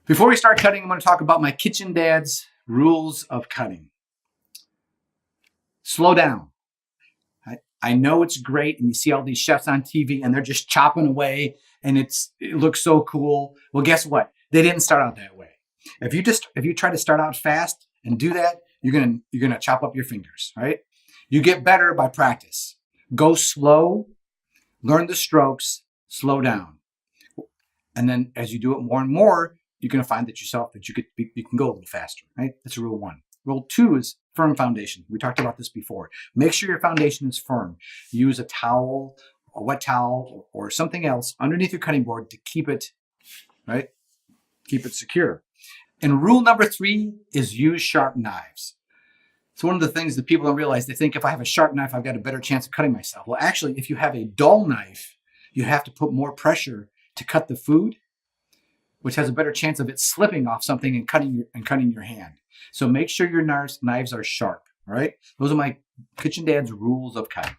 Before we start cutting, I'm going to talk about my kitchen dad's rules of cutting. Slow down. I know it's great, and you see all these chefs on TV, and they're just chopping away, and it looks so cool. Well, guess what? They didn't start out that way. If you try to start out fast and do that, you're gonna chop up your fingers, right? You get better by practice. Go slow, learn the strokes, slow down, and then as you do it more and more, you're going to find that you can go a little faster, right? That's rule 1. Rule 2 is firm foundation. We talked about this before. Make sure your foundation is firm. Use a towel, a wet towel, or something else underneath your cutting board to keep it, right? Keep it secure. And rule number 3 is use sharp knives. It's one of the things that people don't realize. They think if I have a sharp knife, I've got a better chance of cutting myself. Well, actually, if you have a dull knife, you have to put more pressure to cut the food, which has a better chance of it slipping off something and cutting your hand. So make sure your knives are sharp, all right? Those are my kitchen dad's rules of cutting.